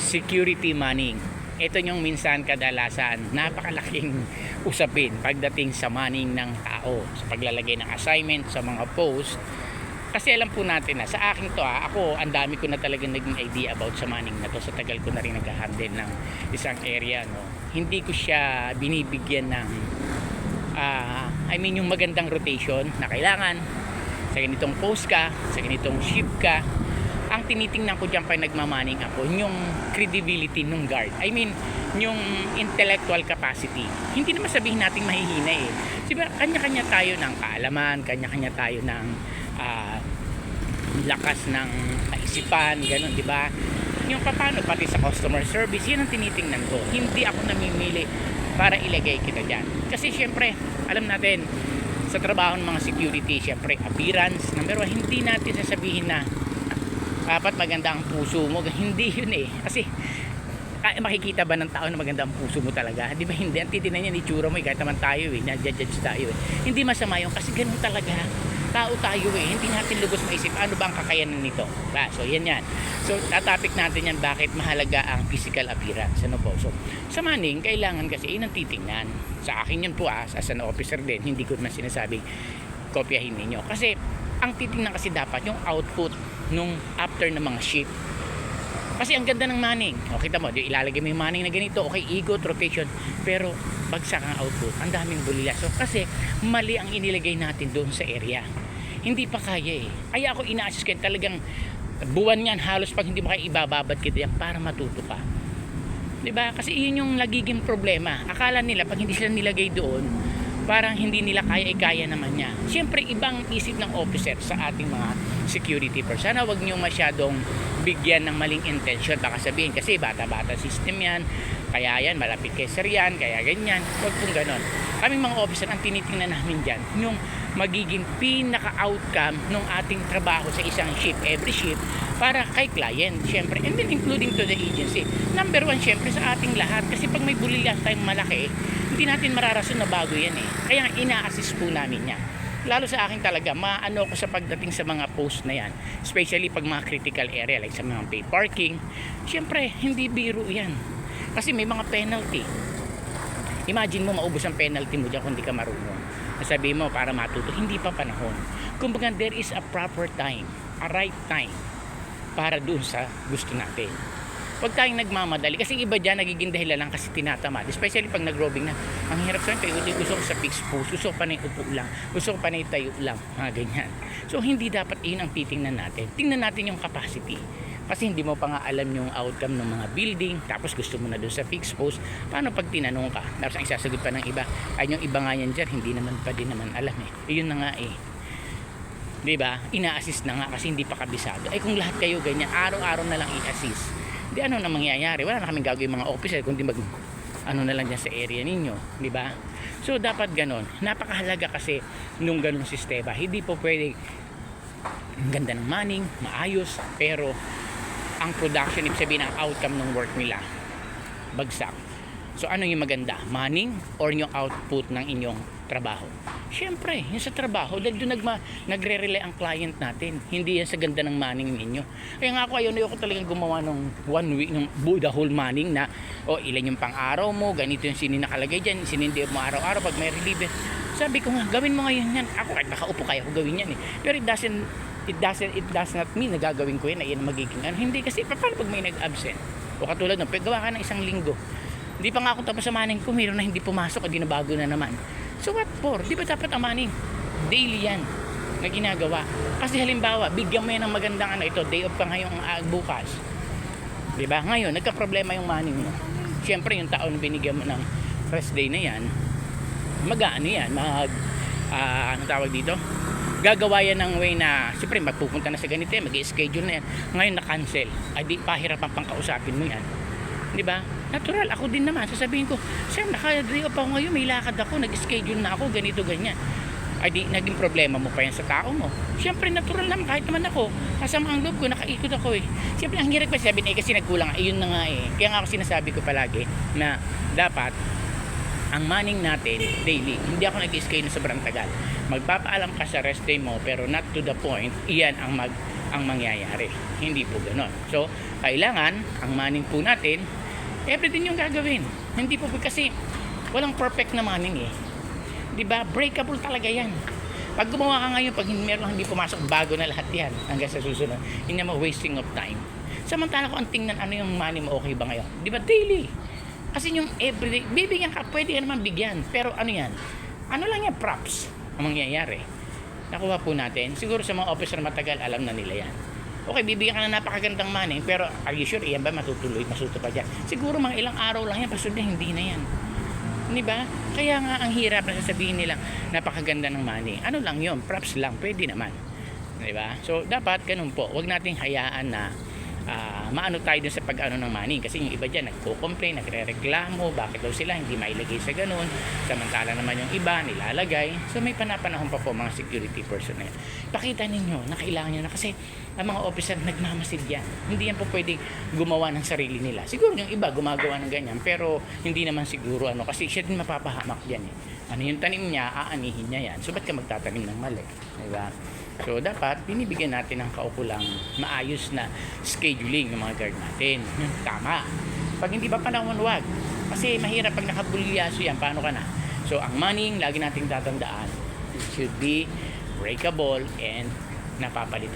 security manning. Ito yung minsan kadalasan napakalaking usapin pagdating sa manning ng tao sa paglalagay ng assignment sa mga post. Kasi alam po natin na sa akin to ako ang dami ko na talagang naging idea about sa manning na to sa tagal ko na rin nag-handle ng isang area, no. Hindi ko siya binibigyan ng yung magandang rotation na kailangan sa ganitong post ka, sa ganitong shift ka. Ang tinitingnan ko dyan pa nagmamaning ako, yung credibility ng guard. Yung intellectual capacity. Hindi naman sabihin natin mahihina eh. Diba, kanya-kanya tayo ng kaalaman, kanya-kanya tayo ng lakas ng kaisipan, ganun, diba? Yung paano pati sa customer service, yan ang tinitingnan ko. Hindi ako namimili para ilagay kita dyan. Kasi syempre, alam natin, sa trabaho ng mga security, syempre, appearance, number one, hindi natin sasabihin na dapat maganda ang puso mo. Hindi yun eh. Kasi makikita ba ng tao na maganda ang puso mo talaga? Di ba hindi? Ang titinan niya ni itsura mo eh. Kahit naman tayo eh. Nag-judge tayo eh. Hindi masama yun. Kasi ganun talaga. Tao tayo eh. Hindi natin lubos maisip ano ba ang kakayanan nito. So yan. So tatapik natin yan bakit mahalaga ang physical appearance. Ano po? So sa manning, kailangan kasi yun ang titingnan. Sa akin yun po as an officer din. Hindi ko naman sinasabing kopyahin ninyo. Kasi ang titingnan kasi dapat yung output nung after ng mga shift. Kasi ang ganda ng manning. O kita mo, ilalagay mo yung manning na ganito. Okay, ego, rotation. Pero bagsak ang output. Ang daming bulila. So kasi mali ang inilagay natin doon sa area. Hindi pa kaya eh. Kaya ako ina-assist kayo talagang buwan yan halos pag hindi mo kayo ibababad kita yan para matuto ka. Diba? Kasi yun yung nagiging problema. Akala nila pag hindi sila nilagay doon, parang hindi nila kaya naman niya. Siyempre, ibang isip ng officer sa ating mga security person. Sana wag niyo masyadong bigyan ng maling intention. Baka sabihin, kasi bata-bata system yan, kaya yan, malapit kay sir yan, kaya ganyan. Wag pong ganon. Kaming mga officer, ang tinitingnan namin dyan, yung magiging pinaka-outcome ng ating trabaho sa isang shift, every shift, para kay client, syempre, and then including to the agency. Number one, syempre, sa ating lahat. Kasi pag may bulilan tayong malaki, hindi natin mararason na bago yan eh. Kaya ina-assist po namin yan. Lalo sa akin talaga, maano ko sa pagdating sa mga post na yan. Especially pag mga critical area, like sa mga paid parking. Siyempre, hindi biro yan. Kasi may mga penalty. Imagine mo, maubos ang penalty mo dyan kung hindi ka marunong. Sabihin mo, para matuto, hindi pa panahon. Kumbaga, there is a proper time, a right time, para doon sa gusto natin. Huwag tayong nagmamadali kasi iba dyan nagiging dahilan lang kasi tinatamad, especially pag nag-robing na ang hirap sa akin, gusto ko sa fixed post, gusto ko panay upo lang, gusto ko panay tayo lang, mga ganyan. So hindi dapat yun ang titingnan natin. Tingnan natin yung capacity kasi hindi mo pa nga alam yung outcome ng mga building, tapos gusto mo na doon sa fixed post. Paano pag tinanong ka, tapos ang isasagot pa ng iba ay yung iba nga yan dyan, hindi naman pa din naman alam eh. Yun na nga eh, diba? Ina-assist na nga kasi hindi pa kabisado. Ay kung lahat kayo ganyan, araw-araw na lang i-assist, di ano na mangyayari? Wala na kaming gagawin mga officer kundi mag ano na lang dyan sa area ninyo, di ba? So dapat ganon. Napakahalaga kasi nung ganong sistema. Hindi po pwede ganda ng manning, maayos, pero ang production, ibig sabihin ang outcome ng work nila bagsak. So ano yung maganda? Manning or yung output ng inyong trabaho? Syempre, yung sa trabaho, dahil doon nagre-rely ang client natin. Hindi yan sa ganda ng manning ninyo. Kaya nga ako, ayoko talagang gumawa ng 1 week, ng the whole manning na, ilan yung pang-araw mo, ganito yung sinin nakalagay dyan, sinindi mo araw-araw pag may reliever. Sabi ko nga, gawin mo ngayon yan. Ako, kahit nakaupo kaya ako gawin yan eh. Pero it does not mean na gagawin ko yan, na yan magiging ano. Hindi kasi, paano pag may nag-absent? O katulad nun, gawa ka ng isang linggo. Hindi pa nga ako tapos sa manning ko, mayroon na hindi pumasok, hindi na bago na naman. So what for? Di ba dapat ang manning? Daily yan na ginagawa. Kasi halimbawa, bigyan mo yan ng magandang ito, day off ka ngayong bukas. Di ba? Ngayon, nagka-problema yung manning mo. Siyempre, yung taon binigyan mo ng rest day na yan, mag-ano yan, anong tawag dito? Gagawa yan ng way na, siyempre, magpupunta na sa ganito yan, mag-i-schedule na yan. Ngayon, na-cancel. Ay, di pahirapan pang kausapin mo yan. Di ba? Natural, ako din naman, sasabihin ko, sir, naka-day off ako ngayon, may lakad ako, nag-schedule na ako, ganito, ganyan. Ay di, naging problema mo pa yan sa tao mo. Siyempre, natural naman, kahit naman ako, kasama ang loob ko, nakaikot ako eh. Siyempre, ang hirap pa sabihin, kasi nagkulang, yun na nga eh. Kaya nga ako sinasabi ko palagi, na dapat, ang manning natin, daily, hindi ako nag-schedule na sobrang tagal. Magpapaalam ka sa rest day mo, pero not to the point, iyan ang ang mangyayari. Hindi po ganon. So, kailangan, ang manning po natin, everything yung gagawin. Hindi po kasi, walang perfect na manning eh. Diba? Breakable talaga yan. Pag gumawa ka ngayon, pag meron hindi pumasok, bago na lahat yan hanggang sa susunod. Hindi naman wasting of time. Samantala ko ang tingnan ano yung money mo, okay ba ngayon? Di ba daily? Kasi yung everyday, bibigyan ka, pwede ka naman bigyan. Pero ano yan? Ano lang yan, props ang mangyayari. Nakuha po natin. Siguro sa mga officer matagal, alam na nila yan. Okay, bibigyan ka na napakagandang money, pero are you sure, iyan ba matutuloy, masuto pa dyan? Siguro mga ilang araw lang yan, pasunod na hindi na yan. Diba? Kaya nga ang hirap na sasabihin nilang napakaganda ng money. Ano lang yun? Props lang. Pwede naman. Diba? So, dapat ganun po. Huwag nating hayaan na maano tayo dun sa pag-ano ng money. Kasi yung iba dyan, nagko-complain, nagre-reklamo, bakit daw sila hindi mailagay sa ganun. Samantala naman yung iba, nilalagay. So, may panapanahon pa po mga security personnel. Pakita ninyo na kailangan nyo na kasi ang mga officer nagmamasid yan. Hindi yan po pwedeng gumawa ng sarili nila. Siguro yung iba gumagawa ng ganyan, pero hindi naman siguro ano, kasi siya din mapapahamak dyan eh. Ano yung tanim niya, aanihin niya yan. So, ba't ka magtatanim ng mali? Diba? So, dapat binibigyan natin ng kaukulang maayos na scheduling ng mga guard natin. Tama. Pag hindi pa panahon, wag. Kasi mahirap pag nakabulyaso yan, paano ka na? So, ang money, lagi nating tatandaan, should be breakable and napapalitan.